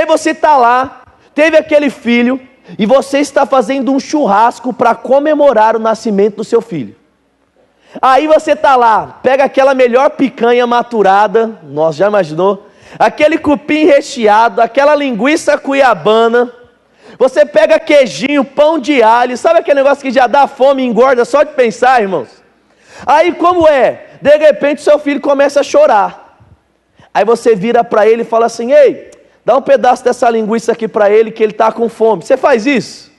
você está lá, teve aquele filho, e você está fazendo um churrasco para comemorar o nascimento do seu filho. Aí você está lá, pega aquela melhor picanha maturada, nossa, já imaginou? Aquele cupim recheado, aquela linguiça cuiabana, você pega queijinho, pão de alho, sabe aquele negócio que já dá fome e engorda só de pensar, irmãos? Aí como é? De repente seu filho começa a chorar. Aí você vira para ele e fala assim: ei, dá um pedaço dessa linguiça aqui para ele que ele está com fome. Você faz isso?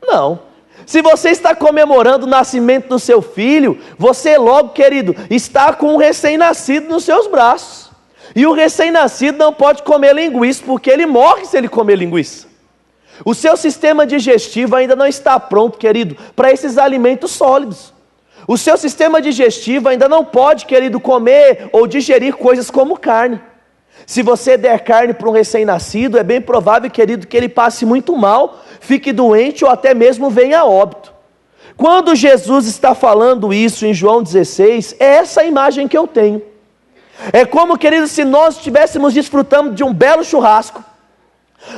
Não. Se você está comemorando o nascimento do seu filho, você logo, querido, está com um recém-nascido nos seus braços. E o recém-nascido não pode comer linguiça, porque ele morre se ele comer linguiça. O seu sistema digestivo ainda não está pronto, querido, para esses alimentos sólidos. O seu sistema digestivo ainda não pode, querido, comer ou digerir coisas como carne. Se você der carne para um recém-nascido, é bem provável, querido, que ele passe muito mal, fique doente ou até mesmo venha a óbito. Quando Jesus está falando isso em João 16, é essa a imagem que eu tenho. É como, querido, se nós estivéssemos desfrutando de um belo churrasco,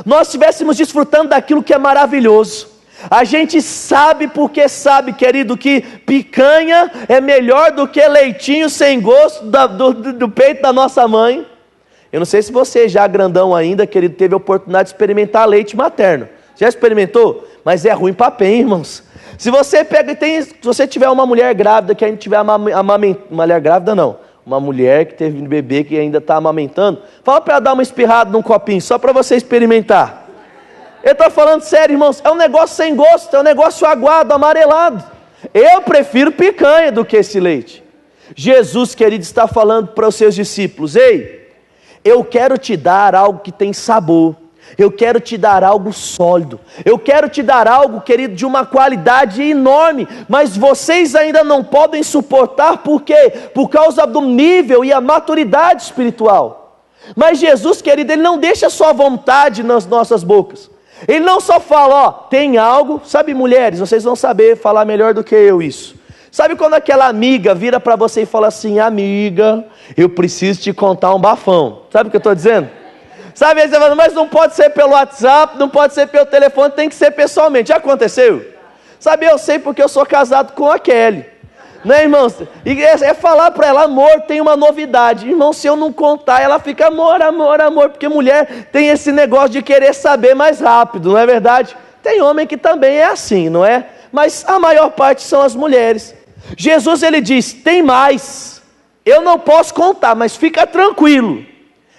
nós estivéssemos desfrutando daquilo que é maravilhoso. A gente sabe porque sabe, querido, que picanha é melhor do que leitinho sem gosto do peito da nossa mãe. Eu não sei se você já grandão ainda, querido, teve a oportunidade de experimentar leite materno. Já experimentou? Mas é ruim para pé, irmãos. Se você pega se você tiver uma mulher grávida que ainda tiver mulher grávida não, uma mulher que teve um bebê que ainda está amamentando, fala para ela dar uma espirrada num copinho, só para você experimentar. Eu estou falando sério, irmãos, é um negócio sem gosto, é um negócio aguado, amarelado. Eu prefiro picanha do que esse leite. Jesus, querido, está falando para os seus discípulos: ei, eu quero te dar algo que tem sabor, eu quero te dar algo sólido, eu quero te dar algo, querido, de uma qualidade enorme, mas vocês ainda não podem suportar, por quê? Por causa do nível e a maturidade espiritual. Mas Jesus, querido, Ele não deixa só a vontade nas nossas bocas. Ele não só fala, ó, tem algo, sabe, mulheres, vocês vão saber falar melhor do que eu isso. Sabe quando aquela amiga vira para você e fala assim: amiga, eu preciso te contar um bafão. Sabe o que eu estou dizendo? Sabe, aí você fala, mas não pode ser pelo WhatsApp, não pode ser pelo telefone, tem que ser pessoalmente. Já aconteceu? Sabe, eu sei porque eu sou casado com a Kelly. Né, irmãos? E é falar para ela: amor, tem uma novidade. Irmão, se eu não contar, ela fica amor, amor, amor. Porque mulher tem esse negócio de querer saber mais rápido, não é verdade? Tem homem que também é assim, não é? Mas a maior parte são as mulheres. Jesus, ele diz: tem mais. Eu não posso contar, mas fica tranquilo.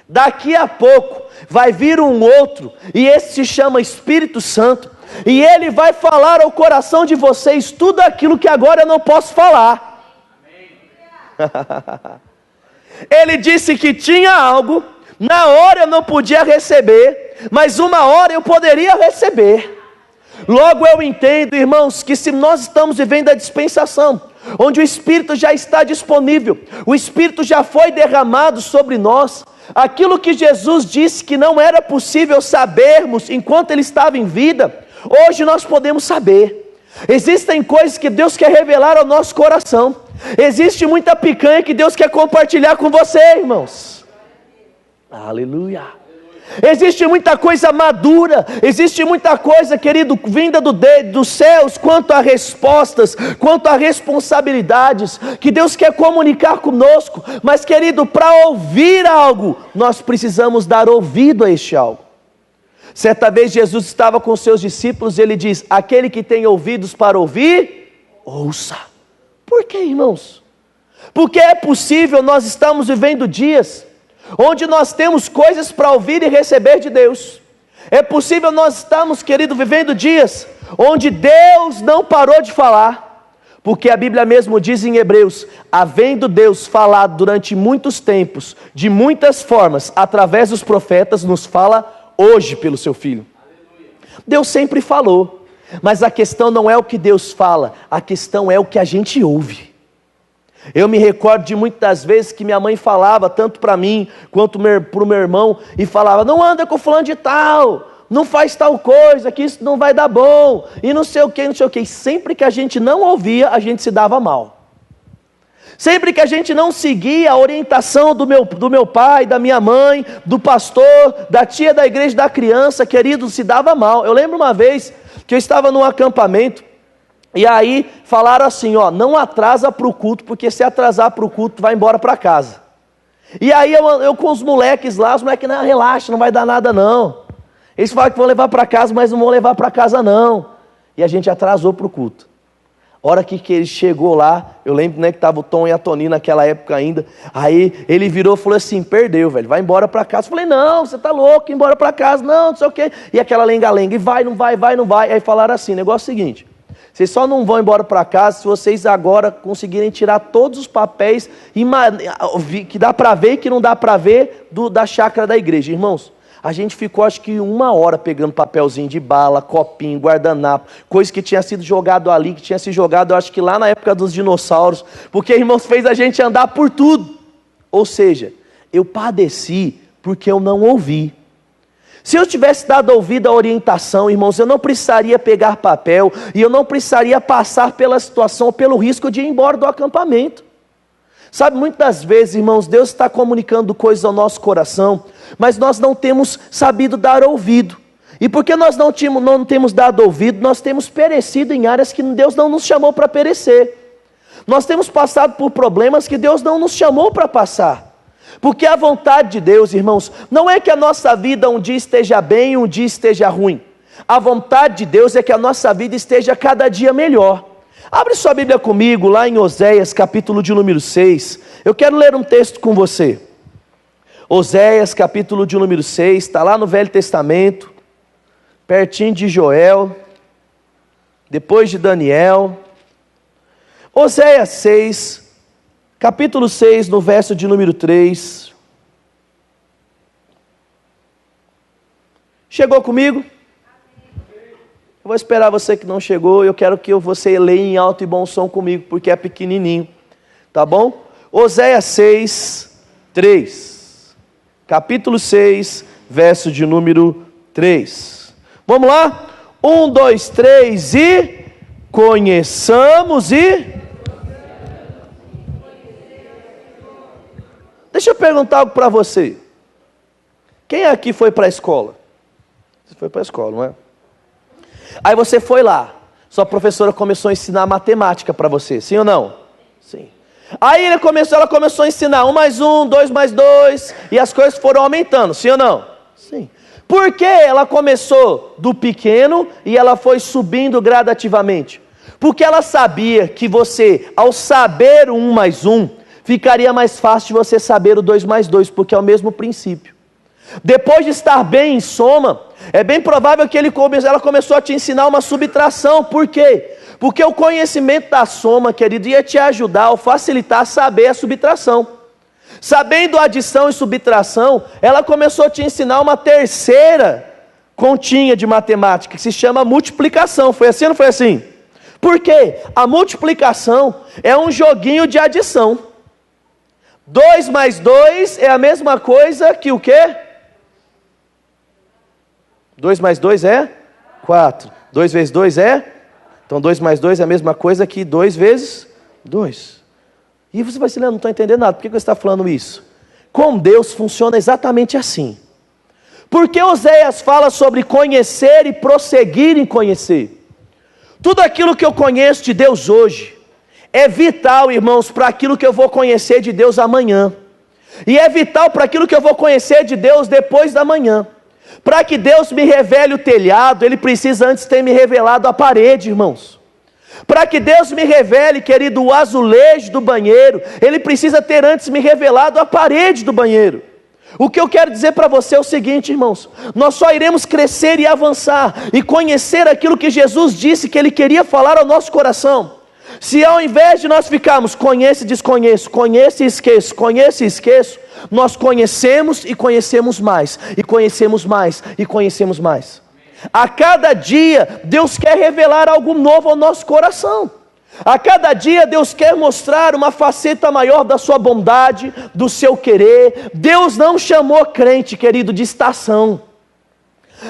Daqui a pouco vai vir um outro, e esse se chama Espírito Santo, e ele vai falar ao coração de vocês tudo aquilo que agora eu não posso falar. Ele disse que tinha algo, na hora eu não podia receber, mas uma hora eu poderia receber. Logo eu entendo, irmãos, que se nós estamos vivendo a dispensação, onde o Espírito já está disponível, o Espírito já foi derramado sobre nós, aquilo que Jesus disse que não era possível sabermos enquanto Ele estava em vida, hoje nós podemos saber. Existem coisas que Deus quer revelar ao nosso coração, existe muita picanha que Deus quer compartilhar com você, irmãos. Aleluia. Existe muita coisa madura, existe muita coisa, querido, vinda dos céus, quanto a respostas, quanto a responsabilidades, que Deus quer comunicar conosco, mas, querido, para ouvir algo, nós precisamos dar ouvido a este algo. Certa vez Jesus estava com seus discípulos e Ele diz: aquele que tem ouvidos para ouvir, ouça. Por quê, irmãos? Porque é possível nós estamos vivendo dias onde nós temos coisas para ouvir e receber de Deus. É possível nós estamos, querido, vivendo dias onde Deus não parou de falar, porque a Bíblia mesmo diz em Hebreus: havendo Deus falado durante muitos tempos, de muitas formas, através dos profetas, nos fala hoje pelo seu Filho. Deus sempre falou, mas a questão não é o que Deus fala, a questão é o que a gente ouve. Eu me recordo de muitas vezes que minha mãe falava, tanto para mim, quanto para o meu irmão, e falava: não anda com fulano de tal, não faz tal coisa, que isso não vai dar bom, e não sei o que, não sei o que. E sempre que a gente não ouvia, a gente se dava mal. Sempre que a gente não seguia a orientação do meu pai, da minha mãe, do pastor, da tia da igreja, da criança, querido, se dava mal. Eu lembro uma vez que eu estava num acampamento, e aí falaram assim, ó, não atrasa para o culto, porque se atrasar para o culto, tu vai embora para casa. E aí eu com os moleques lá, os moleques, não, relaxa, não vai dar nada não. Eles falaram que vão levar para casa, mas não vão levar para casa não. E a gente atrasou para o culto. A hora que ele chegou lá, eu lembro, né, que estava o Tom e a Toni naquela época ainda. Aí ele virou e falou assim, perdeu, velho, vai embora para casa. Eu falei, não, você tá louco, ir embora para casa, não sei o quê. E aquela lenga-lenga, e vai, não vai, vai, não vai. Aí falaram assim, negócio é o seguinte, vocês só não vão embora para casa se vocês agora conseguirem tirar todos os papéis que dá para ver e que não dá para ver da chácara da igreja. Irmãos, a gente ficou acho que 1 hora pegando papelzinho de bala, copinho, guardanapo, coisa que tinha sido jogado ali, que tinha sido jogado, eu acho que lá na época dos dinossauros, porque, irmãos, fez a gente andar por tudo. Ou seja, eu padeci porque eu não ouvi. Se eu tivesse dado ouvido à orientação, irmãos, eu não precisaria pegar papel e eu não precisaria passar pela situação ou pelo risco de ir embora do acampamento. Sabe, muitas vezes, irmãos, Deus está comunicando coisas ao nosso coração, mas nós não temos sabido dar ouvido. E porque nós não temos dado ouvido, nós temos perecido em áreas que Deus não nos chamou para perecer. Nós temos passado por problemas que Deus não nos chamou para passar. Porque a vontade de Deus, irmãos, não é que a nossa vida um dia esteja bem e um dia esteja ruim. A vontade de Deus é que a nossa vida esteja cada dia melhor. Abre sua Bíblia comigo lá em Oséias, capítulo de número 6. Eu quero ler um texto com você. Oséias, capítulo de número 6, está lá no Velho Testamento, pertinho de Joel, depois de Daniel. Oséias 6, capítulo 6, no verso de número 3. Chegou comigo? Eu vou esperar você que não chegou, eu quero que você leia em alto e bom som comigo, porque é pequenininho, tá bom? Oséias 6, 3, capítulo 6, verso de número 3. Vamos lá? 1, 2, 3 e conheçamos e... Deixa eu perguntar algo para você. Quem aqui foi para a escola? Você foi para a escola, não é? Aí você foi lá, sua professora começou a ensinar matemática para você, sim ou não? Sim. Aí ela começou a ensinar 1 mais 1, 2 mais 2, e as coisas foram aumentando, sim ou não? Sim. Por que ela começou do pequeno e ela foi subindo gradativamente? Porque ela sabia que você, ao saber o 1 mais 1, ficaria mais fácil de você saber o 2 mais 2, porque é o mesmo princípio. Depois de estar bem em soma, é bem provável que ela começou a te ensinar uma subtração. Por quê? Porque o conhecimento da soma, querido, ia te ajudar a facilitar a saber a subtração. Sabendo adição e subtração, ela começou a te ensinar uma terceira continha de matemática, que se chama multiplicação. Foi assim ou não foi assim? Por quê? A multiplicação é um joguinho de adição. 2 mais 2 é a mesma coisa que o quê? 2 mais 2 é 4. 2 vezes 2 é? Então 2 mais 2 é a mesma coisa que 2 vezes 2. E você vai se lembrar, não estou entendendo nada. Por que você está falando isso? Com Deus funciona exatamente assim. Porque Oséias fala sobre conhecer e prosseguir em conhecer. Tudo aquilo que eu conheço de Deus hoje é vital, irmãos, para aquilo que eu vou conhecer de Deus amanhã. E é vital para aquilo que eu vou conhecer de Deus depois da manhã. Para que Deus me revele o telhado, Ele precisa antes ter me revelado a parede, irmãos. Para que Deus me revele, querido, o azulejo do banheiro, Ele precisa ter antes me revelado a parede do banheiro. O que eu quero dizer para você é o seguinte, irmãos: nós só iremos crescer e avançar e conhecer aquilo que Jesus disse que Ele queria falar ao nosso coração, se ao invés de nós ficarmos conheço e desconheço, conheço e esqueço, conheço e esqueço, nós conhecemos e conhecemos mais, e conhecemos mais, e conhecemos mais. A cada dia Deus quer revelar algo novo ao nosso coração. A cada dia Deus quer mostrar uma faceta maior da sua bondade, do seu querer. Deus não chamou crente, querido, de estação.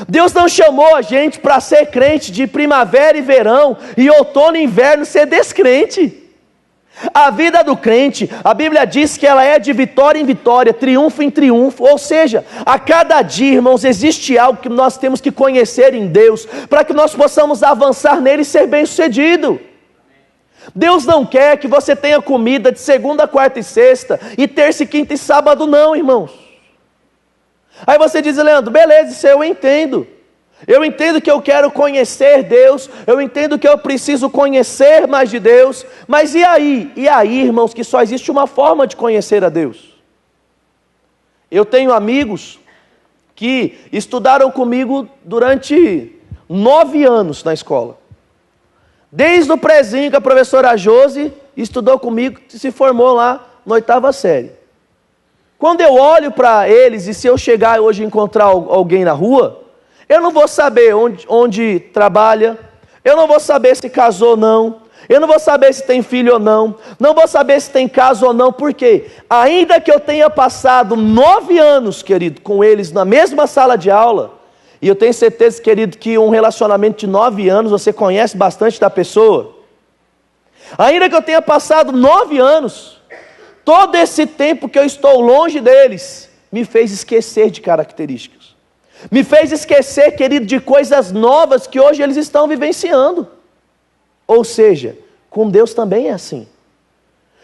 Deus não chamou a gente para ser crente de primavera e verão, e outono e inverno ser descrente. A vida do crente, a Bíblia diz que ela é de vitória em vitória, triunfo em triunfo, ou seja, a cada dia, irmãos, existe algo que nós temos que conhecer em Deus, para que nós possamos avançar nele e ser bem-sucedido. Deus não quer que você tenha comida de segunda, quarta e sexta, e terça, quinta e sábado não, irmãos. Aí você diz: Leandro, beleza, isso eu entendo. Eu entendo que eu quero conhecer Deus, eu entendo que eu preciso conhecer mais de Deus, mas e aí? E aí, irmãos, que só existe uma forma de conhecer a Deus. Eu tenho amigos que estudaram comigo durante 9 anos na escola. Desde o prezinho que a professora Josi estudou comigo, se formou lá na 8ª série. Quando eu olho para eles, e se eu chegar hoje e encontrar alguém na rua, eu não vou saber onde trabalha, eu não vou saber se casou ou não, eu não vou saber se tem filho ou não, não vou saber se tem casa ou não, porque ainda que eu tenha passado 9 anos, querido, com eles na mesma sala de aula, e eu tenho certeza, querido, que um relacionamento de 9 anos você conhece bastante da pessoa, ainda que eu tenha passado 9 anos, todo esse tempo que eu estou longe deles, me fez esquecer de características. Me fez esquecer, querido, de coisas novas que hoje eles estão vivenciando. Ou seja, com Deus também é assim.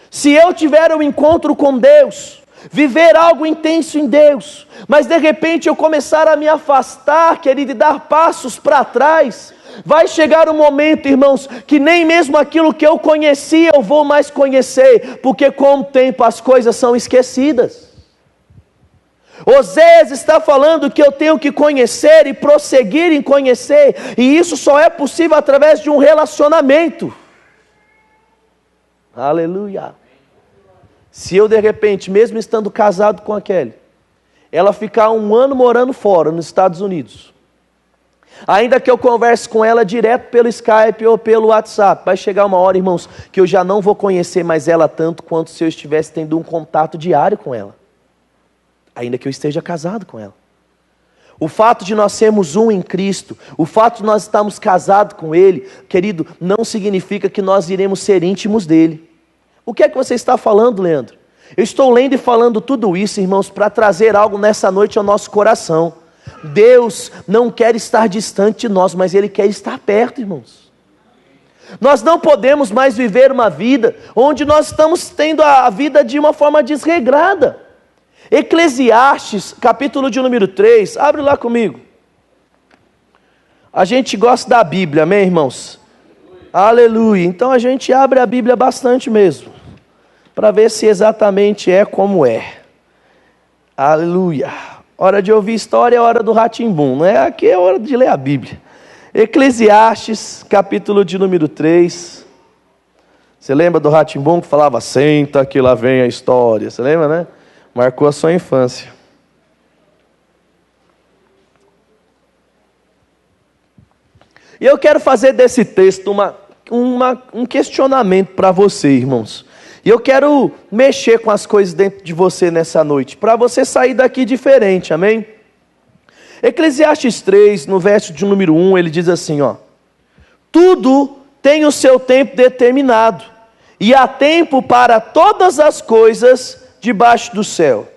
Se eu tiver um encontro com Deus, viver algo intenso em Deus, mas de repente eu começar a me afastar, querido, e dar passos para trás, vai chegar um momento, irmãos, que nem mesmo aquilo que eu conhecia eu vou mais conhecer, porque com o tempo as coisas são esquecidas. Oséias está falando que eu tenho que conhecer e prosseguir em conhecer, e isso só é possível através de um relacionamento. Aleluia. Se eu de repente, mesmo estando casado com a Kelly, ela ficar 1 ano morando fora, nos Estados Unidos, ainda que eu converse com ela direto pelo Skype ou pelo WhatsApp, vai chegar uma hora, irmãos, que eu já não vou conhecer mais ela tanto quanto se eu estivesse tendo um contato diário com ela, ainda que eu esteja casado com ela. O fato de nós sermos um em Cristo, o fato de nós estarmos casados com Ele, querido, não significa que nós iremos ser íntimos dEle. O que é que você está falando, Leandro? Eu estou lendo e falando tudo isso, irmãos, para trazer algo nessa noite ao nosso coração. Deus não quer estar distante de nós, mas Ele quer estar perto, irmãos. Nós não podemos mais viver uma vida onde nós estamos tendo a vida de uma forma desregrada. Eclesiastes, capítulo de número 3, abre lá comigo. A gente gosta da Bíblia, amém, irmãos? Aleluia. Então a gente abre a Bíblia bastante mesmo, para ver se exatamente é como é. Aleluia. Hora de ouvir história é hora do Rá-Tim-Bum, não é? Aqui é hora de ler a Bíblia. Eclesiastes, capítulo de número 3. Você lembra do Rá-Tim-Bum que falava: senta que lá vem a história? Você lembra, né? Marcou a sua infância. E eu quero fazer desse texto um questionamento para você, irmãos. E eu quero mexer com as coisas dentro de você nessa noite, para você sair daqui diferente, amém? Eclesiastes 3, no verso de número 1, ele diz assim, ó: tudo tem o seu tempo determinado, e há tempo para todas as coisas debaixo do céu.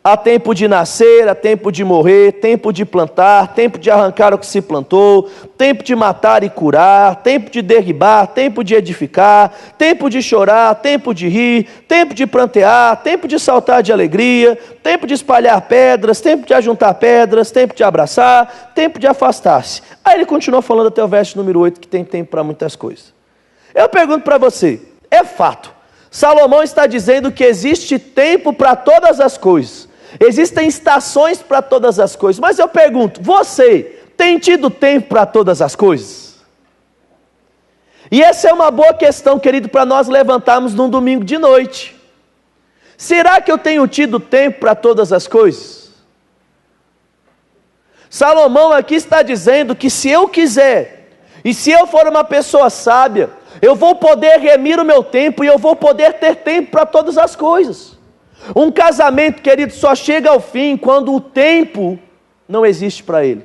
Há tempo de nascer, há tempo de morrer, tempo de plantar, tempo de arrancar o que se plantou, tempo de matar e curar, tempo de derribar, tempo de edificar, tempo de chorar, tempo de rir, tempo de prantear, tempo de saltar de alegria, tempo de espalhar pedras, tempo de ajuntar pedras, tempo de abraçar, tempo de afastar-se. Aí ele continua falando até o verso número 8, que tem tempo para muitas coisas. Eu pergunto para você, é fato, Salomão está dizendo que existe tempo para todas as coisas. Existem estações para todas as coisas. Mas eu pergunto, você tem tido tempo para todas as coisas? E essa é uma boa questão, querido, para nós levantarmos num domingo de noite. Será que eu tenho tido tempo para todas as coisas? Salomão aqui está dizendo que se eu quiser, e se eu for uma pessoa sábia, eu vou poder remir o meu tempo e eu vou poder ter tempo para todas as coisas. Um casamento, querido, só chega ao fim quando o tempo não existe para ele.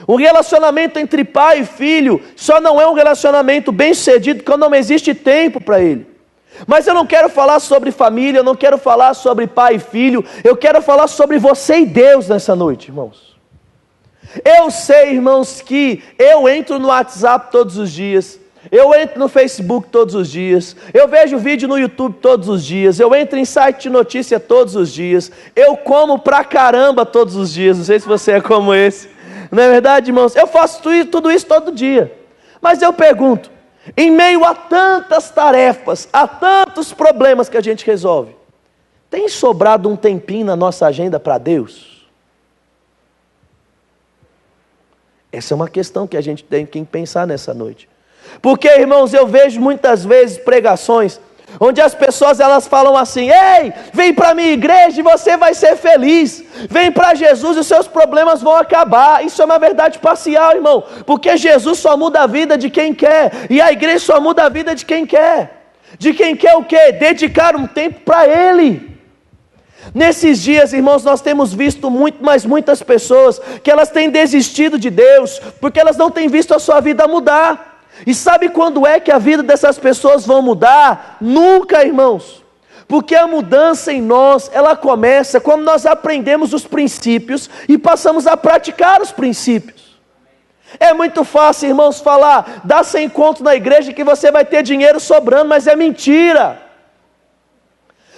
Um relacionamento entre pai e filho só não é um relacionamento bem sucedido quando não existe tempo para ele. Mas eu não quero falar sobre família, eu não quero falar sobre pai e filho, eu quero falar sobre você e Deus nessa noite, irmãos. Eu sei, irmãos, que eu entro no WhatsApp todos os dias, eu entro no Facebook todos os dias, eu vejo vídeo no YouTube todos os dias, eu entro em site de notícia todos os dias, eu como pra caramba todos os dias, não sei se você é como esse, não é verdade, irmãos? Eu faço tudo isso todo dia, mas eu pergunto, em meio a tantas tarefas, a tantos problemas que a gente resolve, tem sobrado um tempinho na nossa agenda para Deus? Essa é uma questão que a gente tem que pensar nessa noite. Porque, irmãos, eu vejo muitas vezes pregações onde as pessoas elas falam assim: ei, vem para a minha igreja e você vai ser feliz, vem para Jesus e os seus problemas vão acabar. Isso é uma verdade parcial, irmão, porque Jesus só muda a vida de quem quer, e a igreja só muda a vida de quem quer o quê? Dedicar um tempo para Ele. Nesses dias, irmãos, nós temos visto muitas pessoas que elas têm desistido de Deus, porque elas não têm visto a sua vida mudar. E sabe quando é que a vida dessas pessoas vão mudar? Nunca, irmãos. Porque a mudança em nós, ela começa quando nós aprendemos os princípios e passamos a praticar os princípios. É muito fácil, irmãos, falar, dá 100 conto na igreja que você vai ter dinheiro sobrando, mas é mentira.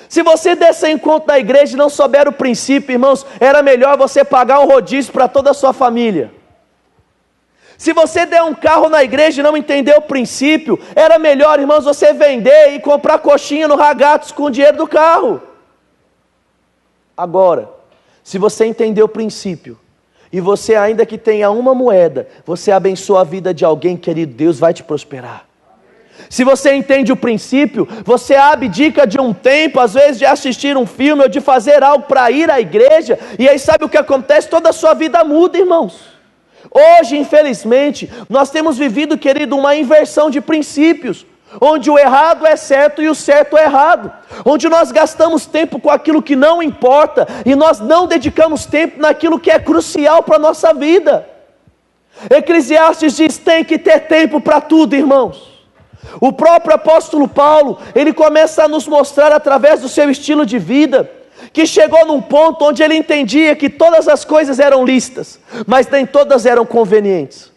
Se você der 100 conto na igreja e não souber o princípio, irmãos, era melhor você pagar um rodízio para toda a sua família. Se você der um carro na igreja e não entender o princípio, era melhor, irmãos, você vender e comprar coxinha no Ragazzi com o dinheiro do carro. Agora, se você entender o princípio, e você ainda que tenha uma moeda, você abençoa a vida de alguém, querido, Deus vai te prosperar. Se você entende o princípio, você abdica de um tempo, às vezes de assistir um filme ou de fazer algo para ir à igreja, e aí sabe o que acontece? Toda a sua vida muda, irmãos. Hoje, infelizmente, nós temos vivido, querido, uma inversão de princípios, onde o errado é certo e o certo é errado, onde nós gastamos tempo com aquilo que não importa, e nós não dedicamos tempo naquilo que é crucial para a nossa vida. Eclesiastes diz, tem que ter tempo para tudo, irmãos. O próprio apóstolo Paulo, ele começa a nos mostrar através do seu estilo de vida, que chegou num ponto onde ele entendia que todas as coisas eram lícitas, mas nem todas eram convenientes.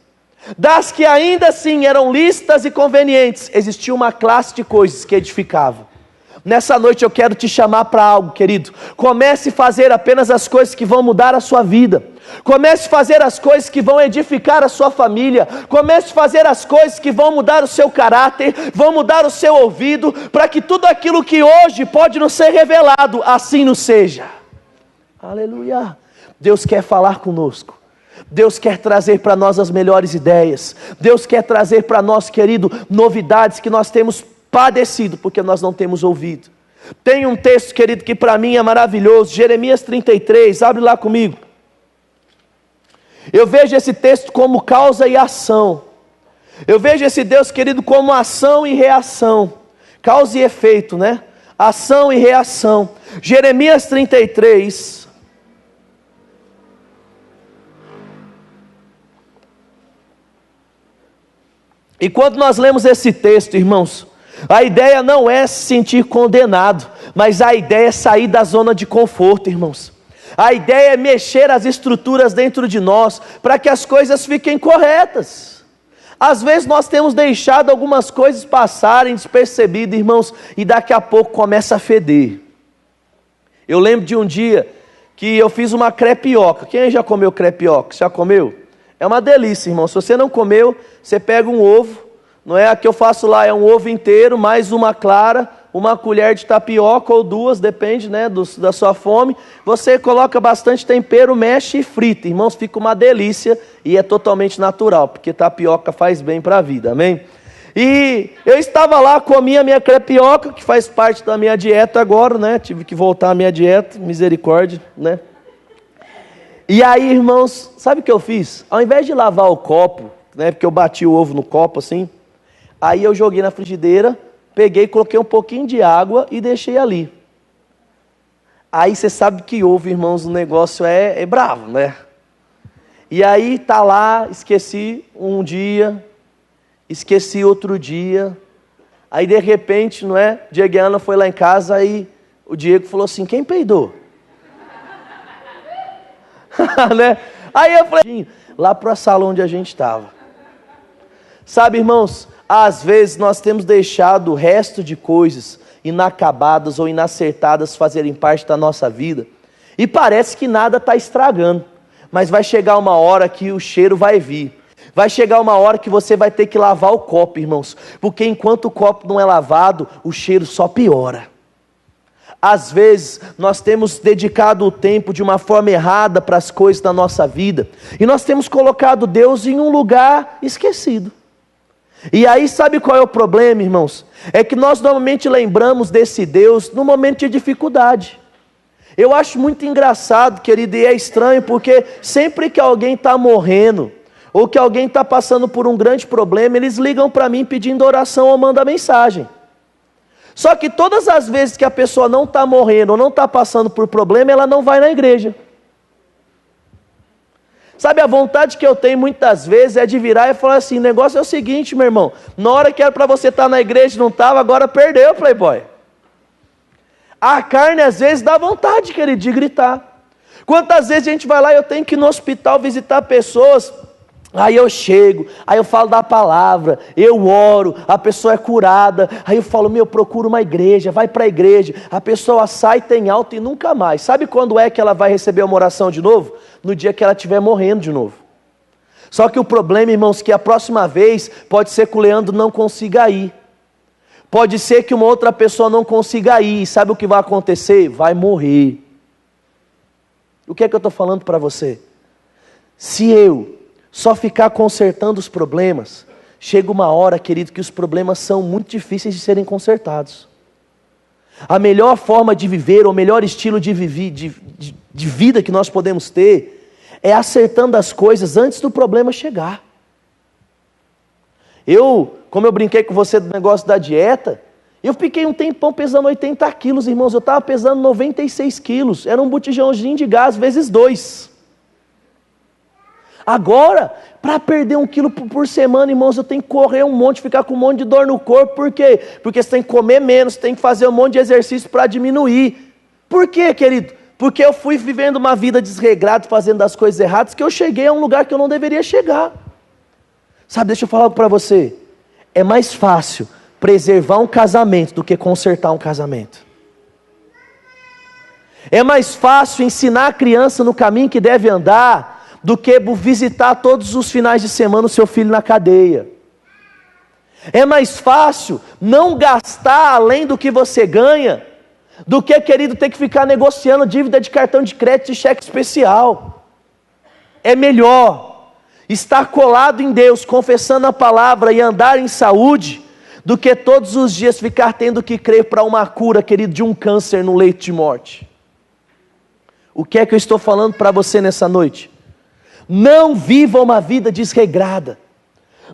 Das que ainda assim eram lícitas e convenientes, existia uma classe de coisas que edificavam. Nessa noite eu quero te chamar para algo, querido. Comece a fazer apenas as coisas que vão mudar a sua vida. Comece a fazer as coisas que vão edificar a sua família. Comece a fazer as coisas que vão mudar o seu caráter, vão mudar o seu ouvido, para que tudo aquilo que hoje pode não ser revelado, assim não seja. Aleluia. Deus quer falar conosco. Deus quer trazer para nós as melhores ideias. Deus quer trazer para nós, querido, novidades que nós temos padecido, porque nós não temos ouvido. Tem um texto, querido, que para mim é maravilhoso, Jeremias 33, abre lá comigo. Eu vejo esse texto como causa e ação. Eu vejo esse Deus, querido, como ação e reação. Causa e efeito, né? Ação e reação. Jeremias 33. E quando nós lemos esse texto, irmãos, a ideia não é se sentir condenado, mas a ideia é sair da zona de conforto, irmãos. A ideia é mexer as estruturas dentro de nós, para que as coisas fiquem corretas. Às vezes nós temos deixado algumas coisas passarem despercebidas, irmãos, e daqui a pouco começa a feder. Eu lembro de um dia que eu fiz uma crepioca. Quem já comeu crepioca? Já comeu? É uma delícia, irmão. Se você não comeu, você pega um ovo, não é? A que eu faço lá é um ovo inteiro, mais uma clara, uma colher de tapioca ou duas, depende, né, da sua fome. Você coloca bastante tempero, mexe e frita. Irmãos, fica uma delícia e é totalmente natural, porque tapioca faz bem para a vida, amém? E eu estava lá, comia a minha crepioca, que faz parte da minha dieta agora, né? Tive que voltar à minha dieta, misericórdia, né? E aí, irmãos, sabe o que eu fiz? Ao invés de lavar o copo, né, porque eu bati o ovo no copo assim, aí eu joguei na frigideira, peguei, coloquei um pouquinho de água e deixei ali. Aí você sabe que ovo, irmãos, o negócio é bravo, né? E aí tá lá, esqueci um dia, esqueci outro dia, Aí de repente, não é? Diego e Ana foi lá em casa, aí o Diego falou assim, quem peidou? Né? Aí eu falei, lá para o salão onde a gente estava. Sabe, irmãos, às vezes nós temos deixado o resto de coisas inacabadas ou inacertadas fazerem parte da nossa vida. E parece que nada está estragando. Mas vai chegar uma hora que o cheiro vai vir. Vai chegar uma hora que você vai ter que lavar o copo, irmãos. Porque enquanto o copo não é lavado, o cheiro só piora. Às vezes, nós temos dedicado o tempo de uma forma errada para as coisas da nossa vida. E nós temos colocado Deus em um lugar esquecido. E aí sabe qual é o problema, irmãos? É que nós normalmente lembramos desse Deus no momento de dificuldade. Eu acho muito engraçado, querido, e é estranho, porque sempre que alguém está morrendo, ou que alguém está passando por um grande problema, eles ligam para mim pedindo oração ou mandam mensagem. Só que todas as vezes que a pessoa não está morrendo ou não está passando por problema, ela não vai na igreja. Sabe, a vontade que eu tenho muitas vezes é de virar e falar assim, o negócio é o seguinte, meu irmão, na hora que era para você estar na igreja não estava, agora perdeu, playboy. A carne às vezes dá vontade, querido, de gritar. Quantas vezes a gente vai lá e eu tenho que ir no hospital visitar pessoas, aí eu chego, aí eu falo da palavra, eu oro, a pessoa é curada, aí eu falo, procura uma igreja, vai para a igreja, a pessoa sai, tem alta e nunca mais. Sabe quando é que ela vai receber uma oração de novo? No dia que ela estiver morrendo de novo. Só que o problema, irmãos, que a próxima vez pode ser que o Leandro não consiga ir. Pode ser que uma outra pessoa não consiga ir. Sabe o que vai acontecer? Vai morrer. O que é que eu estou falando para você? Se eu só ficar consertando os problemas, chega uma hora, querido, que os problemas são muito difíceis de serem consertados. A melhor forma de viver, ou melhor estilo de vida que nós podemos ter, é acertando as coisas antes do problema chegar. Como eu brinquei com você do negócio da dieta, eu fiquei um tempão pesando 80 quilos, irmãos, eu estava pesando 96 quilos, era um botijãozinho de gás vezes 2. Agora, para perder 1 quilo por semana, irmãos, eu tenho que correr um monte, ficar com um monte de dor no corpo, por quê? Porque você tem que comer menos, tem que fazer um monte de exercício para diminuir. Por quê, querido? Porque eu fui vivendo uma vida desregrada, fazendo as coisas erradas, que eu cheguei a um lugar que eu não deveria chegar. Sabe, deixa eu falar algo para você. É mais fácil preservar um casamento do que consertar um casamento. É mais fácil ensinar a criança no caminho que deve andar do que visitar todos os finais de semana o seu filho na cadeia. É mais fácil não gastar além do que você ganha do que, querido, ter que ficar negociando dívida de cartão de crédito e cheque especial. É melhor estar colado em Deus, confessando a palavra e andar em saúde, do que todos os dias ficar tendo que crer para uma cura, querido, de um câncer no leito de morte. O que é que eu estou falando para você nessa noite? Não viva uma vida desregrada.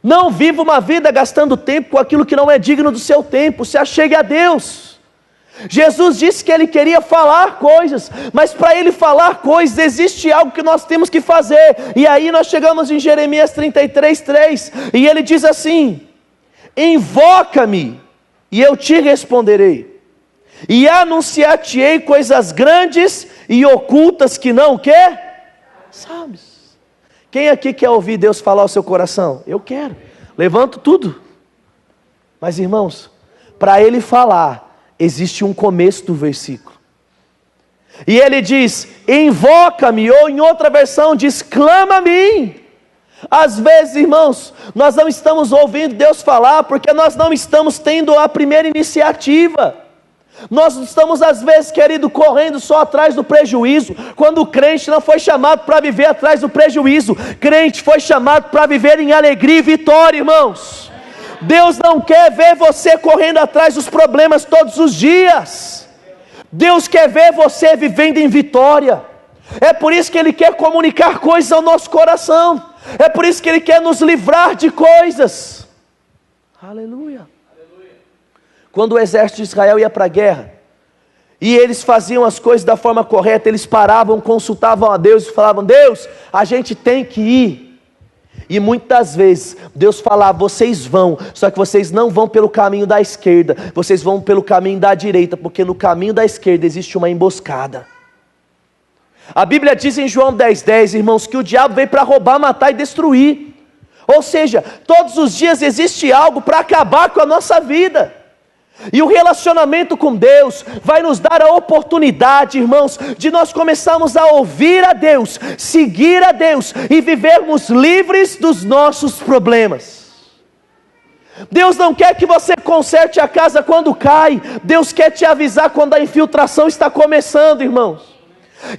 Não viva uma vida gastando tempo com aquilo que não é digno do seu tempo. Se achegue a Deus. Jesus disse que Ele queria falar coisas, mas para Ele falar coisas, existe algo que nós temos que fazer. E aí nós chegamos em Jeremias 33:3, e Ele diz assim: invoca-me, e eu te responderei, e anunciar-te-ei coisas grandes e ocultas que não sabes. Quem aqui quer ouvir Deus falar ao seu coração? Eu quero, levanto tudo. Mas irmãos, para Ele falar, existe um começo do versículo. E Ele diz, invoca-me, ou em outra versão diz, clama a mim. Às vezes, irmãos, nós não estamos ouvindo Deus falar, porque nós não estamos tendo a primeira iniciativa. Nós estamos às vezes, querido, correndo só atrás do prejuízo, quando o crente não foi chamado para viver atrás do prejuízo. Crente foi chamado para viver em alegria e vitória, irmãos. Deus não quer ver você correndo atrás dos problemas todos os dias. Deus quer ver você vivendo em vitória. É por isso que Ele quer comunicar coisas ao nosso coração. É por isso que Ele quer nos livrar de coisas. Aleluia. Quando o exército de Israel ia para a guerra, e eles faziam as coisas da forma correta, eles paravam, consultavam a Deus e falavam, Deus, a gente tem que ir. E muitas vezes Deus fala, vocês vão, só que vocês não vão pelo caminho da esquerda, vocês vão pelo caminho da direita, porque no caminho da esquerda existe uma emboscada. A Bíblia diz em João 10:10, irmãos, que o diabo veio para roubar, matar e destruir. Ou seja, todos os dias existe algo para acabar com a nossa vida. E o relacionamento com Deus vai nos dar a oportunidade, irmãos, de nós começarmos a ouvir a Deus, seguir a Deus e vivermos livres dos nossos problemas. Deus não quer que você conserte a casa quando cai, Deus quer te avisar quando a infiltração está começando, irmãos.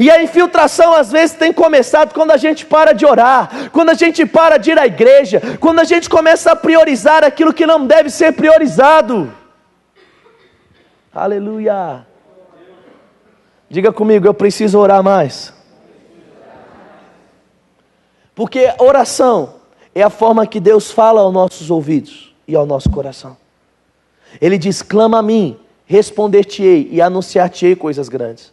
E a infiltração às vezes tem começado quando a gente para de orar, quando a gente para de ir à igreja, quando a gente começa a priorizar aquilo que não deve ser priorizado. Aleluia. Diga comigo, eu preciso orar mais. Porque oração é a forma que Deus fala aos nossos ouvidos e ao nosso coração. Ele diz, clama a mim, responder-te-ei e anunciar-te-ei coisas grandes.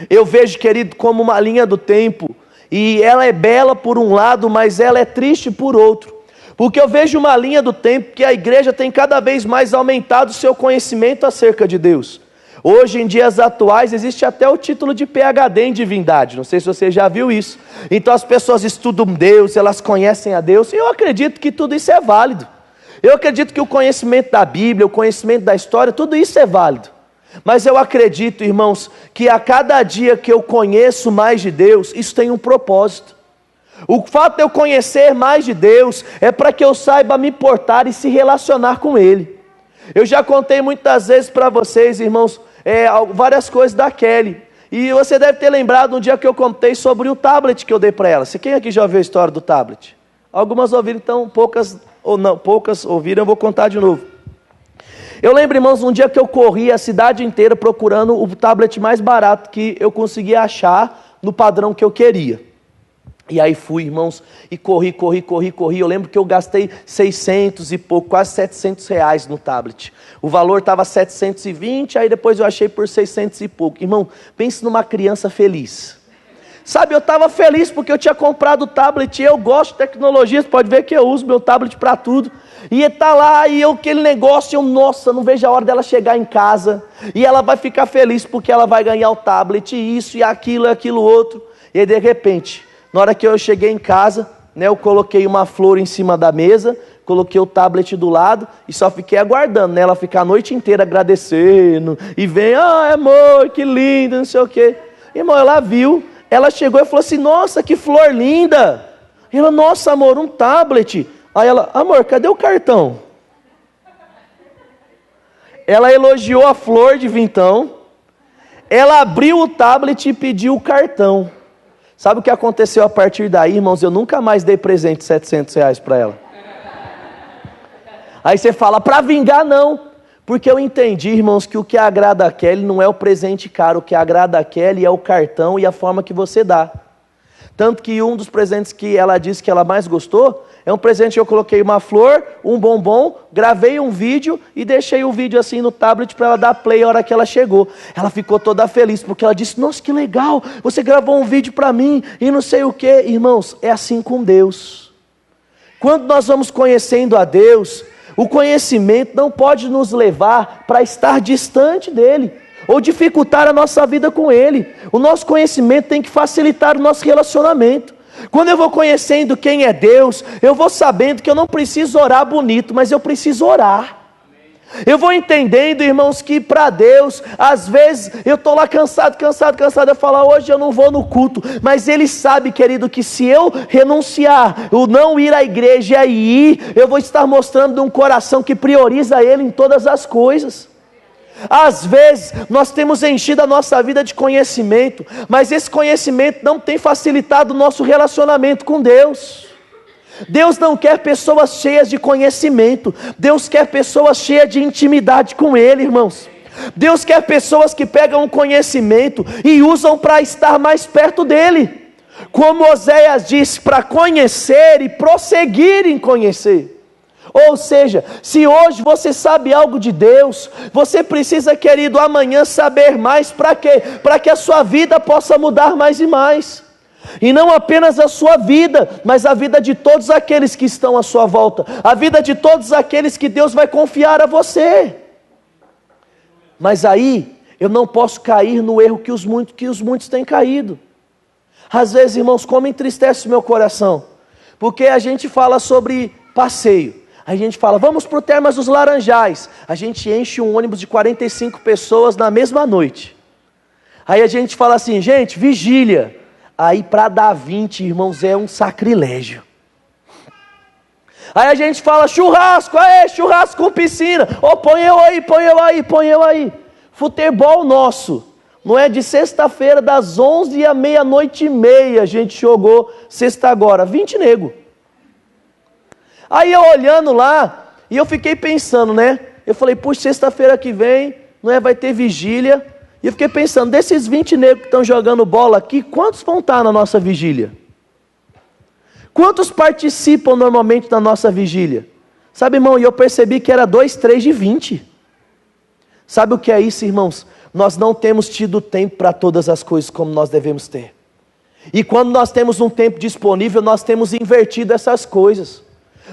Eu vejo, querido, como uma linha do tempo, e ela é bela por um lado, mas ela é triste por outro. Porque eu vejo uma linha do tempo que a igreja tem cada vez mais aumentado o seu conhecimento acerca de Deus. Hoje, em dias atuais, existe até o título de PhD em divindade. Não sei se você já viu isso. Então as pessoas estudam Deus, elas conhecem a Deus. E eu acredito que tudo isso é válido. Eu acredito que o conhecimento da Bíblia, o conhecimento da história, tudo isso é válido. Mas eu acredito, irmãos, que a cada dia que eu conheço mais de Deus, isso tem um propósito. O fato de eu conhecer mais de Deus é para que eu saiba me portar e se relacionar com Ele. Eu já contei muitas vezes para vocês, irmãos, várias coisas da Kelly. E você deve ter lembrado um dia que eu contei sobre o tablet que eu dei para ela. Quem aqui já ouviu a história do tablet? Algumas ouviram, então poucas ouviram, eu vou contar de novo. Eu lembro, irmãos, um dia que eu corri a cidade inteira procurando o tablet mais barato que eu conseguia achar no padrão que eu queria. E aí fui, irmãos, e corri. Eu lembro que eu gastei 600 e pouco, quase 700 reais no tablet. O valor estava 720, aí depois eu achei por 600 e pouco. Irmão, pense numa criança feliz. Sabe, eu estava feliz porque eu tinha comprado o tablet, e eu gosto de tecnologia, você pode ver que eu uso meu tablet para tudo. E está lá, e aquele negócio, nossa, não vejo a hora dela chegar em casa. E ela vai ficar feliz porque ela vai ganhar o tablet, e isso, e aquilo outro. E aí, de repente, na hora que eu cheguei em casa, eu coloquei uma flor em cima da mesa, coloquei o tablet do lado e só fiquei aguardando, ela ficar a noite inteira agradecendo, e vem, amor, que lindo, não sei o quê. Irmão, ela viu, ela chegou e falou assim, nossa, que flor linda. Ela, nossa, amor, um tablet. Aí ela, amor, cadê o cartão? Ela elogiou a flor de vintão, ela abriu o tablet e pediu o cartão. Sabe o que aconteceu a partir daí, irmãos? Eu nunca mais dei presente de 700 reais para ela. Aí você fala, para vingar não. Porque eu entendi, irmãos, que o que agrada a Kelly não é o presente caro. O que agrada a Kelly é o cartão e a forma que você dá. Tanto que um dos presentes que ela disse que ela mais gostou, é um presente que eu coloquei uma flor, um bombom, gravei um vídeo e deixei o vídeo assim no tablet para ela dar play a hora que ela chegou. Ela ficou toda feliz porque ela disse, nossa, que legal, você gravou um vídeo para mim e não sei o que. Irmãos, é assim com Deus. Quando nós vamos conhecendo a Deus, o conhecimento não pode nos levar para estar distante dEle, ou dificultar a nossa vida com Ele. O nosso conhecimento tem que facilitar o nosso relacionamento. Quando eu vou conhecendo quem é Deus, eu vou sabendo que eu não preciso orar bonito, mas eu preciso orar. Eu vou entendendo, irmãos, que para Deus, às vezes eu estou lá cansado, eu falo, hoje eu não vou no culto, mas Ele sabe, querido, que se eu renunciar, o não ir à igreja e ir, eu vou estar mostrando um coração que prioriza Ele em todas as coisas. Às vezes nós temos enchido a nossa vida de conhecimento, mas esse conhecimento não tem facilitado o nosso relacionamento com Deus. Deus não quer pessoas cheias de conhecimento, Deus quer pessoas cheias de intimidade com Ele, irmãos. Deus quer pessoas que pegam o conhecimento e usam para estar mais perto dEle. Como Oséias disse, para conhecer e prosseguir em conhecer. Ou seja, se hoje você sabe algo de Deus, você precisa, querido, amanhã saber mais. Para quê? Para que a sua vida possa mudar mais e mais. E não apenas a sua vida, mas a vida de todos aqueles que estão à sua volta. A vida de todos aqueles que Deus vai confiar a você. Mas aí, eu não posso cair no erro que os muitos têm caído. Às vezes, irmãos, como entristece o meu coração. Porque a gente fala sobre passeio. A gente fala, vamos para o Termas dos Laranjais. A gente enche um ônibus de 45 pessoas na mesma noite. Aí a gente fala assim, gente, vigília. Aí para dar 20, irmãos, é um sacrilégio. Aí a gente fala, churrasco, churrasco com piscina. Põe eu aí. Futebol nosso. Não é de sexta-feira das 11 à meia-noite e meia. A gente jogou sexta agora, 20 nego. Aí eu olhando lá, e eu fiquei pensando, né? Eu falei, puxa, sexta-feira que vem, não é, vai ter vigília. E eu fiquei pensando, desses 20 negros que estão jogando bola aqui, quantos vão estar na nossa vigília? Quantos participam normalmente da nossa vigília? Sabe, irmão, e eu percebi que era 2, 3 de 20. Sabe o que é isso, irmãos? Nós não temos tido tempo para todas as coisas como nós devemos ter. E quando nós temos um tempo disponível, nós temos invertido essas coisas.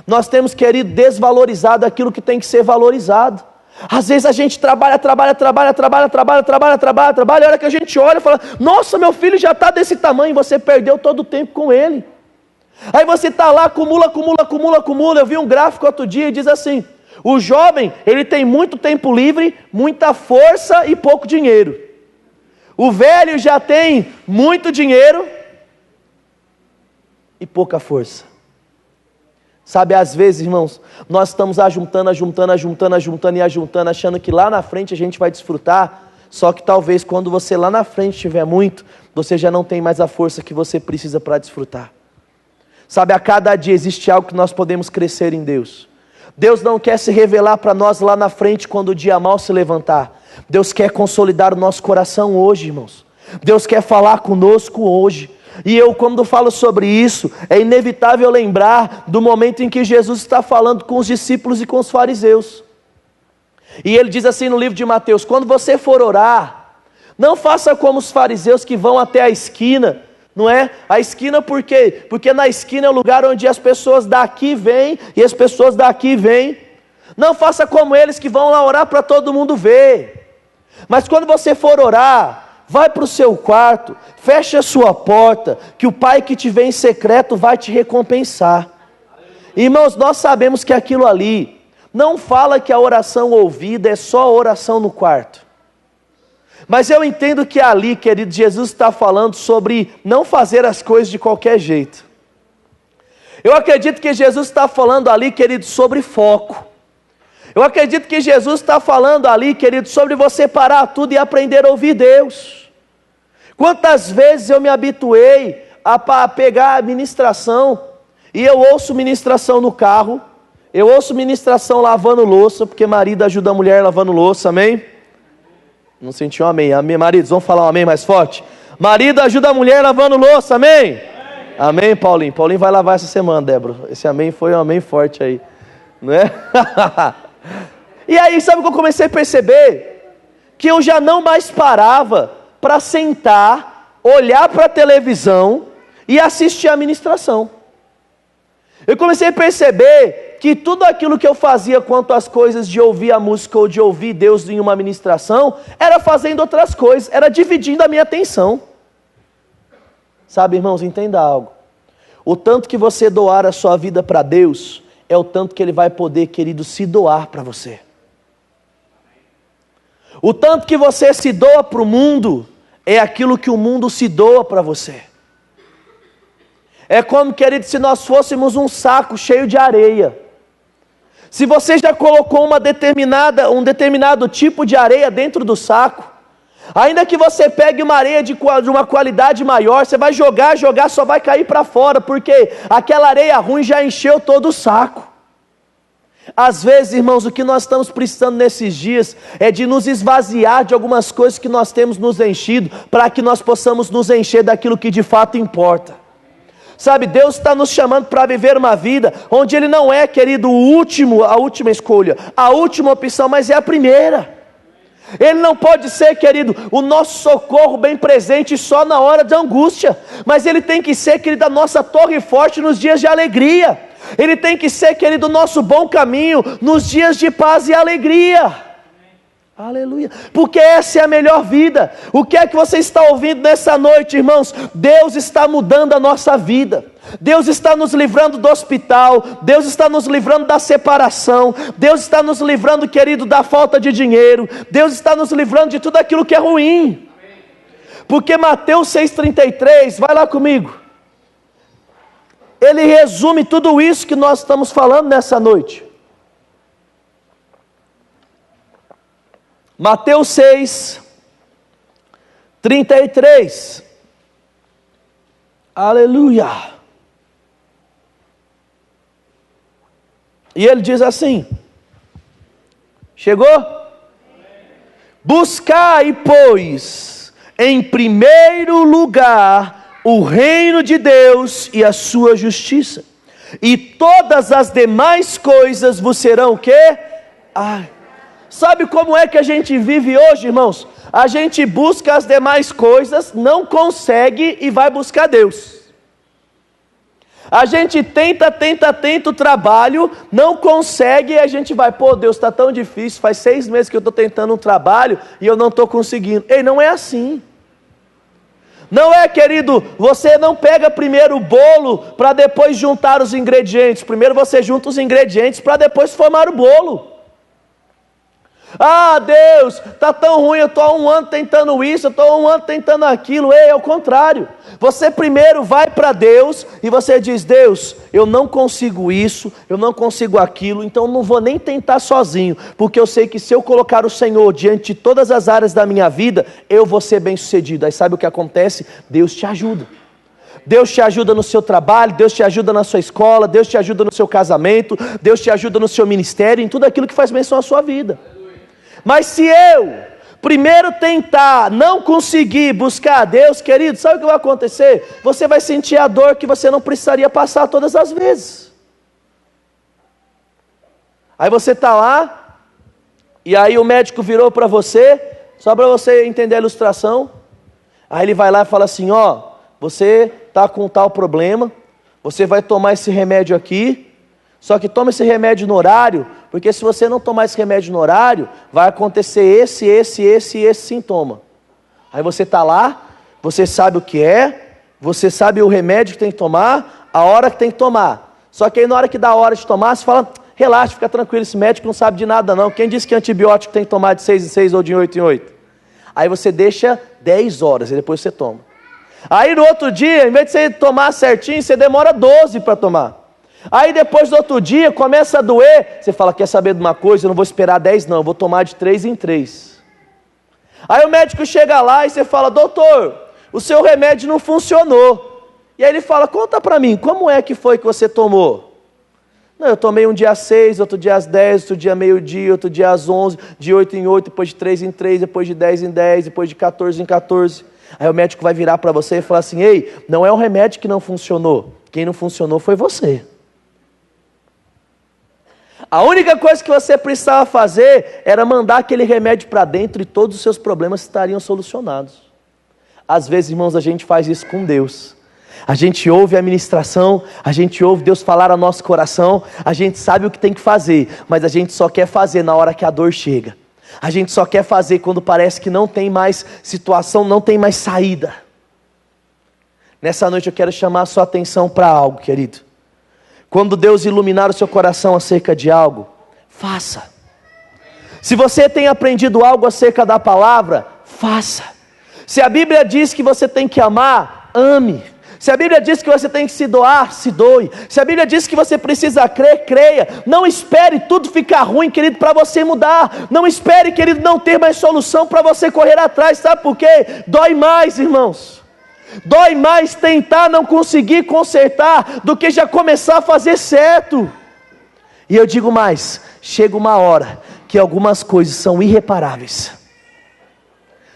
Nós temos querido desvalorizar aquilo que tem que ser valorizado. Às vezes a gente trabalha, e a hora que a gente olha e fala, nossa, meu filho já está desse tamanho, você perdeu todo o tempo com ele. Aí você está lá, acumula. Eu vi um gráfico outro dia e diz assim, o jovem, ele tem muito tempo livre, muita força e pouco dinheiro. O velho já tem muito dinheiro e pouca força. Sabe, às vezes, irmãos, nós estamos ajuntando, achando que lá na frente a gente vai desfrutar, só que talvez quando você lá na frente tiver muito, você já não tem mais a força que você precisa para desfrutar. Sabe, a cada dia existe algo que nós podemos crescer em Deus. Deus não quer se revelar para nós lá na frente quando o dia mal se levantar. Deus quer consolidar o nosso coração hoje, irmãos. Deus quer falar conosco hoje. E eu, quando falo sobre isso, é inevitável lembrar do momento em que Jesus está falando com os discípulos e com os fariseus. E ele diz assim no livro de Mateus, quando você for orar, não faça como os fariseus que vão até a esquina, não é? A esquina por quê? Porque na esquina é o lugar onde as pessoas daqui vêm e as pessoas daqui vêm. Não faça como eles que vão lá orar para todo mundo ver. Mas quando você for orar, vai para o seu quarto, fecha a sua porta, que o Pai que te vê em secreto vai te recompensar. Irmãos, nós sabemos que aquilo ali não fala que a oração ouvida é só a oração no quarto. Mas eu entendo que ali, querido, Jesus está falando sobre não fazer as coisas de qualquer jeito. Eu acredito que Jesus está falando ali, querido, sobre foco. Eu acredito que Jesus está falando ali, querido, sobre você parar tudo e aprender a ouvir Deus. Quantas vezes eu me habituei a pegar a ministração, e eu ouço ministração no carro, eu ouço ministração lavando louça, porque marido ajuda a mulher lavando louça, amém? Não sentiu um amém? Amém, maridos, vamos falar um amém mais forte? Marido ajuda a mulher lavando louça, amém? Amém, Paulinho? Paulinho vai lavar essa semana, Débora. Esse amém foi um amém forte aí, não é? E aí, sabe o que eu comecei a perceber? Que eu já não mais parava para sentar, olhar para a televisão e assistir a ministração. Eu comecei a perceber que tudo aquilo que eu fazia quanto às coisas de ouvir a música ou de ouvir Deus em uma ministração, era fazendo outras coisas, era dividindo a minha atenção. Sabe, irmãos, entenda algo. O tanto que você doar a sua vida para Deus, é o tanto que Ele vai poder, querido, se doar para você. O tanto que você se doa para o mundo, é aquilo que o mundo se doa para você. É como, querido, se nós fôssemos um saco cheio de areia. Se você já colocou um determinado tipo de areia dentro do saco, ainda que você pegue uma areia de uma qualidade maior, você vai jogar, só vai cair para fora, porque aquela areia ruim já encheu todo o saco. Às vezes, irmãos, o que nós estamos precisando nesses dias é de nos esvaziar de algumas coisas que nós temos nos enchido, para que nós possamos nos encher daquilo que de fato importa. Sabe, Deus está nos chamando para viver uma vida onde Ele não é, querido, a última escolha, a última opção, mas é a primeira. Ele não pode ser, querido, o nosso socorro bem presente só na hora de angústia, mas Ele tem que ser, querido, a nossa torre forte nos dias de alegria. Ele tem que ser, querido, o nosso bom caminho nos dias de paz e alegria. Aleluia, porque essa é a melhor vida. O que é que você está ouvindo nessa noite, irmãos? Deus está mudando a nossa vida. Deus está nos livrando do hospital. Deus está nos livrando da separação. Deus está nos livrando, querido, da falta de dinheiro. Deus está nos livrando de tudo aquilo que é ruim. Porque Mateus 6,33, vai lá comigo, ele resume tudo isso que nós estamos falando nessa noite. Mateus 6, 33, aleluia, e ele diz assim, chegou? Buscai, pois, em primeiro lugar, o reino de Deus e a sua justiça, e todas as demais coisas vos serão o quê? Sabe como é que a gente vive hoje, irmãos? A gente busca as demais coisas, não consegue e vai buscar Deus. A gente tenta o trabalho, não consegue e a gente vai, Deus, está tão difícil, faz 6 meses que eu estou tentando um trabalho e eu não estou conseguindo. Ei, não é assim. Não é, querido, você não pega primeiro o bolo para depois juntar os ingredientes. Primeiro você junta os ingredientes para depois formar o bolo. Deus, está tão ruim, eu estou há 1 ano tentando isso, eu estou há 1 ano tentando aquilo. Ei, é o contrário. Você primeiro vai para Deus e você diz, Deus, eu não consigo isso, eu não consigo aquilo, então não vou nem tentar sozinho, porque eu sei que se eu colocar o Senhor diante de todas as áreas da minha vida, eu vou ser bem sucedido. Aí sabe o que acontece? Deus te ajuda. Deus te ajuda no seu trabalho, Deus te ajuda na sua escola, Deus te ajuda no seu casamento, Deus te ajuda no seu ministério, em tudo aquilo que faz menção à sua vida. Mas se eu primeiro tentar, não conseguir buscar a Deus, querido, sabe o que vai acontecer? Você vai sentir a dor que você não precisaria passar todas as vezes. Aí você está lá, e aí o médico virou para você, só para você entender a ilustração, aí ele vai lá e fala assim, você está com tal problema, você vai tomar esse remédio aqui, só que toma esse remédio no horário, porque se você não tomar esse remédio no horário, vai acontecer esse sintoma. Aí você está lá, você sabe o que é, você sabe o remédio que tem que tomar, a hora que tem que tomar. Só que aí na hora que dá a hora de tomar, você fala, relaxa, fica tranquilo, esse médico não sabe de nada não. Quem disse que antibiótico tem que tomar de 6 em 6 ou de 8 em 8? Aí você deixa 10 horas e depois você toma. Aí no outro dia, em vez de você tomar certinho, você demora 12 para tomar. Aí depois do outro dia, começa a doer, você fala, quer saber de uma coisa? Eu não vou esperar 10 não, eu vou tomar de 3 em 3. Aí o médico chega lá e você fala, doutor, o seu remédio não funcionou. E aí ele fala, conta para mim, como é que foi que você tomou? Não, eu tomei um dia às 6, outro dia às 10, outro dia meio-dia, outro dia às 11, de 8 em 8, depois de 3 em 3, depois de 10 em 10, depois de 14 em 14. Aí o médico vai virar para você e falar assim, ei, não é o remédio que não funcionou, quem não funcionou foi você. A única coisa que você precisava fazer era mandar aquele remédio para dentro e todos os seus problemas estariam solucionados. Às vezes, irmãos, a gente faz isso com Deus. A gente ouve a ministração, a gente ouve Deus falar ao nosso coração, a gente sabe o que tem que fazer, mas a gente só quer fazer na hora que a dor chega. A gente só quer fazer quando parece que não tem mais situação, não tem mais saída. Nessa noite eu quero chamar a sua atenção para algo, querido. Quando Deus iluminar o seu coração acerca de algo, faça. Se você tem aprendido algo acerca da palavra, faça. Se a Bíblia diz que você tem que amar, ame. Se a Bíblia diz que você tem que se doar, se doe. Se a Bíblia diz que você precisa crer, creia. Não espere tudo ficar ruim, querido, para você mudar. Não espere, querido, não ter mais solução para você correr atrás. Sabe por quê? Dói mais, irmãos. Dói mais tentar não conseguir consertar do que já começar a fazer certo. E eu digo mais, chega uma hora que algumas coisas são irreparáveis.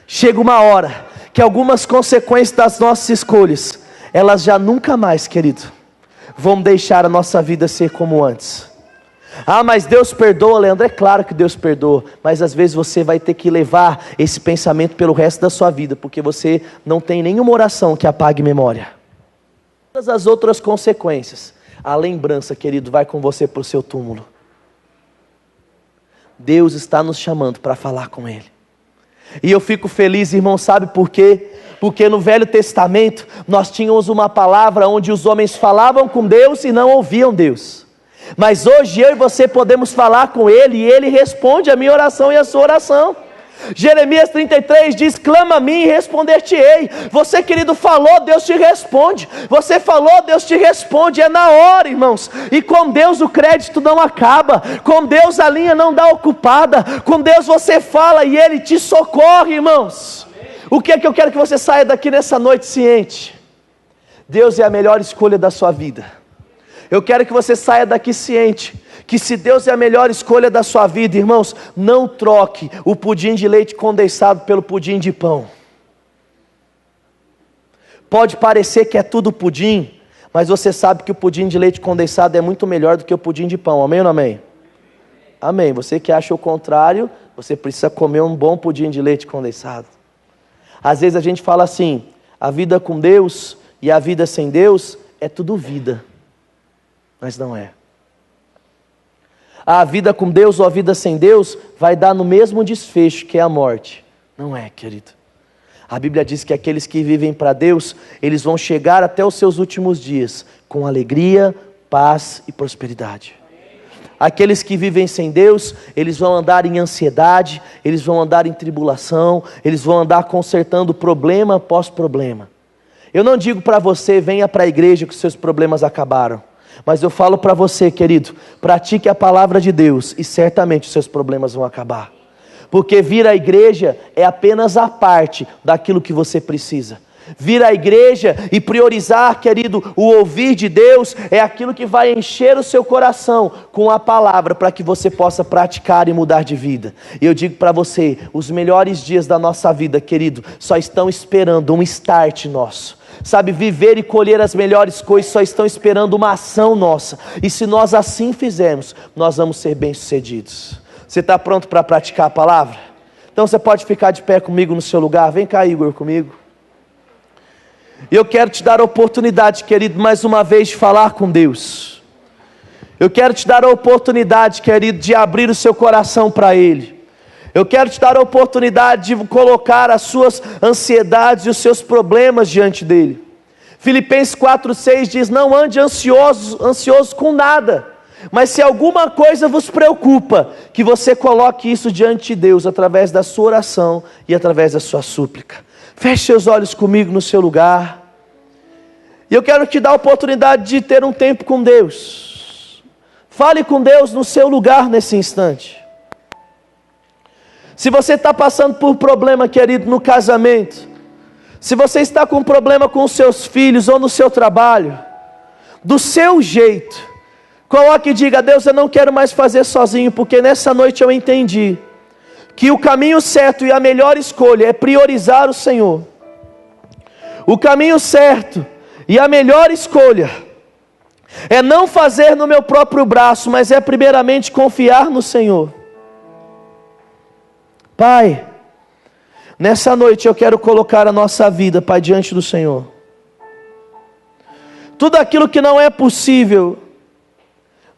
Chega uma hora que algumas consequências das nossas escolhas, elas já nunca mais, querido, vão deixar a nossa vida ser como antes. Ah, mas Deus perdoa, Leandro. É claro que Deus perdoa, mas às vezes você vai ter que levar esse pensamento pelo resto da sua vida, porque você não tem nenhuma oração que apague memória. Todas as outras consequências, a lembrança, querido, vai com você para o seu túmulo. Deus está nos chamando para falar com Ele. E eu fico feliz, irmão, sabe por quê? Porque no Velho Testamento nós tínhamos uma palavra onde os homens falavam com Deus e não ouviam Deus. Mas hoje eu e você podemos falar com Ele e Ele responde a minha oração e a sua oração. Jeremias 33 diz: clama a mim e responder-te-ei. Você, querido, falou, Deus te responde. Você falou, Deus te responde. É na hora, irmãos. E com Deus o crédito não acaba. Com Deus a linha não dá ocupada. Com Deus você fala e Ele te socorre, irmãos. O que é que eu quero que você saia daqui nessa noite ciente? Deus é a melhor escolha da sua vida. Eu quero que você saia daqui ciente que se Deus é a melhor escolha da sua vida, irmãos, não troque o pudim de leite condensado pelo pudim de pão. Pode parecer que é tudo pudim, mas você sabe que o pudim de leite condensado é muito melhor do que o pudim de pão. Amém ou não amém? Amém. Você que acha o contrário, você precisa comer um bom pudim de leite condensado. Às vezes a gente fala assim: a vida com Deus e a vida sem Deus é tudo vida. Mas não é. A vida com Deus ou a vida sem Deus vai dar no mesmo desfecho, que é a morte. Não é, querido. A Bíblia diz que aqueles que vivem para Deus, eles vão chegar até os seus últimos dias com alegria, paz e prosperidade. Aqueles que vivem sem Deus, eles vão andar em ansiedade, eles vão andar em tribulação, eles vão andar consertando problema após problema. Eu não digo para você, venha para a igreja que os seus problemas acabaram. Mas eu falo para você, querido, pratique a palavra de Deus e certamente os seus problemas vão acabar. Porque vir à igreja é apenas a parte daquilo que você precisa. Vir à igreja e priorizar, querido, o ouvir de Deus é aquilo que vai encher o seu coração com a palavra para que você possa praticar e mudar de vida. E eu digo para você, os melhores dias da nossa vida, querido, só estão esperando um start nosso. Sabe, viver e colher as melhores coisas só estão esperando uma ação nossa. E se nós assim fizermos, nós vamos ser bem-sucedidos. Você está pronto para praticar a palavra? Então você pode ficar de pé comigo no seu lugar. Vem cá, Igor, comigo. E eu quero te dar a oportunidade, querido, mais uma vez de falar com Deus. Eu quero te dar a oportunidade, querido, de abrir o seu coração para Ele. Eu quero te dar a oportunidade de colocar as suas ansiedades e os seus problemas diante dEle. Filipenses 4,6 diz: não ande ansioso com nada, mas se alguma coisa vos preocupa, que você coloque isso diante de Deus, através da sua oração e através da sua súplica. Feche seus olhos comigo no seu lugar. E eu quero te dar a oportunidade de ter um tempo com Deus. Fale com Deus no seu lugar nesse instante. Se você está passando por problema, querido, no casamento, se você está com problema com os seus filhos ou no seu trabalho, do seu jeito, coloque e diga: Deus, eu não quero mais fazer sozinho, porque nessa noite eu entendi que o caminho certo e a melhor escolha é priorizar o Senhor. O caminho certo e a melhor escolha é não fazer no meu próprio braço, mas é primeiramente confiar no Senhor. Pai, nessa noite eu quero colocar a nossa vida, Pai, diante do Senhor. Tudo aquilo que não é possível,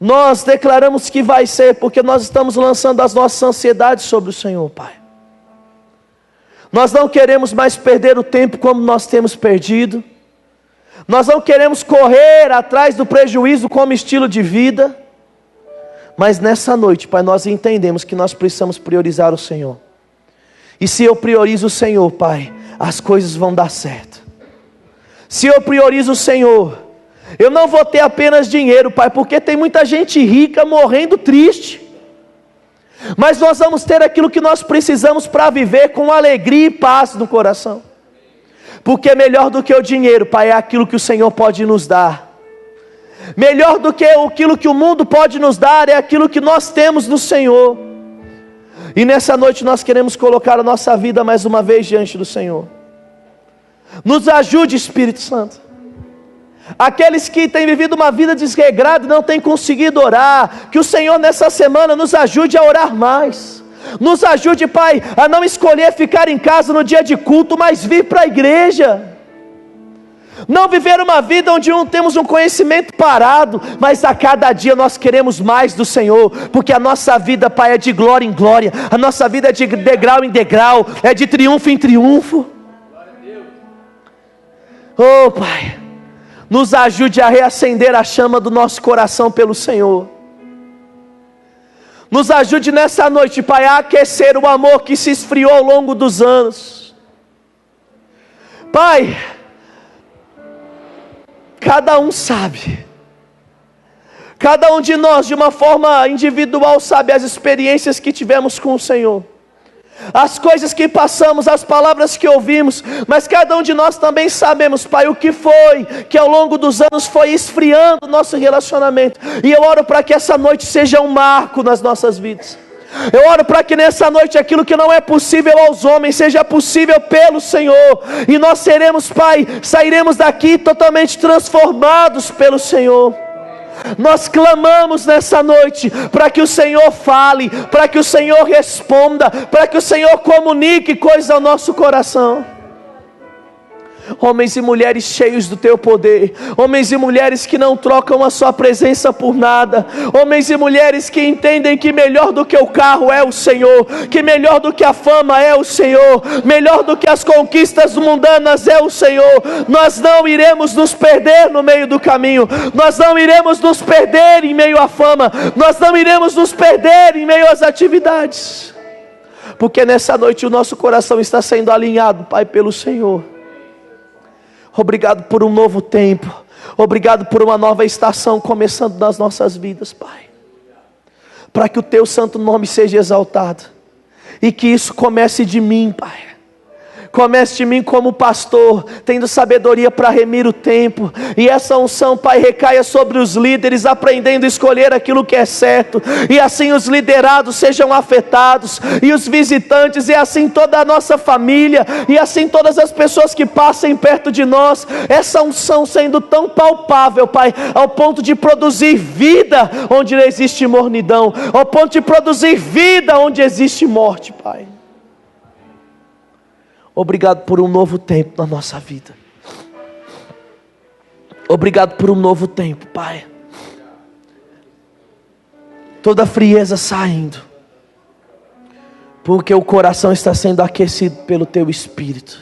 nós declaramos que vai ser, porque nós estamos lançando as nossas ansiedades sobre o Senhor, Pai. Nós não queremos mais perder o tempo como nós temos perdido. Nós não queremos correr atrás do prejuízo como estilo de vida. Mas nessa noite, Pai, nós entendemos que nós precisamos priorizar o Senhor. E se eu priorizo o Senhor, Pai, as coisas vão dar certo. Se eu priorizo o Senhor, eu não vou ter apenas dinheiro, Pai, porque tem muita gente rica morrendo triste. Mas nós vamos ter aquilo que nós precisamos para viver com alegria e paz no coração. Porque melhor do que o dinheiro, Pai, é aquilo que o Senhor pode nos dar. Melhor do que aquilo que o mundo pode nos dar é aquilo que nós temos no Senhor. E nessa noite nós queremos colocar a nossa vida mais uma vez diante do Senhor. Nos ajude, Espírito Santo, aqueles que têm vivido uma vida desregrada e não têm conseguido orar, que o Senhor nessa semana nos ajude a orar mais, nos ajude, Pai, a não escolher ficar em casa no dia de culto, mas vir para a igreja, não viver uma vida onde temos um conhecimento parado, mas a cada dia nós queremos mais do Senhor, porque a nossa vida, Pai, é de glória em glória, a nossa vida é de degrau em degrau, é de triunfo em triunfo. Oh Pai, nos ajude a reacender a chama do nosso coração pelo Senhor, nos ajude nessa noite, Pai, a aquecer o amor que se esfriou ao longo dos anos. Pai, cada um sabe, cada um de nós de uma forma individual sabe as experiências que tivemos com o Senhor, as coisas que passamos, as palavras que ouvimos, mas cada um de nós também sabemos, Pai, o que foi que ao longo dos anos foi esfriando o nosso relacionamento, e eu oro para que essa noite seja um marco nas nossas vidas. Eu oro para que nessa noite aquilo que não é possível aos homens seja possível pelo Senhor, e nós seremos, Pai, sairemos daqui totalmente transformados pelo Senhor. Nós clamamos nessa noite para que o Senhor fale, para que o Senhor responda, para que o Senhor comunique coisas ao nosso coração. Homens e mulheres cheios do Teu poder, homens e mulheres que não trocam a Sua presença por nada, homens e mulheres que entendem que melhor do que o carro é o Senhor, que melhor do que a fama é o Senhor, melhor do que as conquistas mundanas é o Senhor. Nós não iremos nos perder no meio do caminho, nós não iremos nos perder em meio à fama, nós não iremos nos perder em meio às atividades, porque nessa noite o nosso coração está sendo alinhado, Pai, pelo Senhor. Obrigado por um novo tempo, obrigado por uma nova estação começando nas nossas vidas, Pai, para que o Teu santo nome seja exaltado, e que isso comece de mim, Pai, comece de mim como pastor, tendo sabedoria para remir o tempo, e essa unção, Pai, recaia sobre os líderes, aprendendo a escolher aquilo que é certo, e assim os liderados sejam afetados, e os visitantes, e assim toda a nossa família, e assim todas as pessoas que passem perto de nós, essa unção sendo tão palpável, Pai, ao ponto de produzir vida onde existe mornidão, ao ponto de produzir vida onde existe morte, Pai. Obrigado por um novo tempo na nossa vida. Obrigado por um novo tempo, Pai. Toda frieza saindo, porque o coração está sendo aquecido pelo Teu Espírito.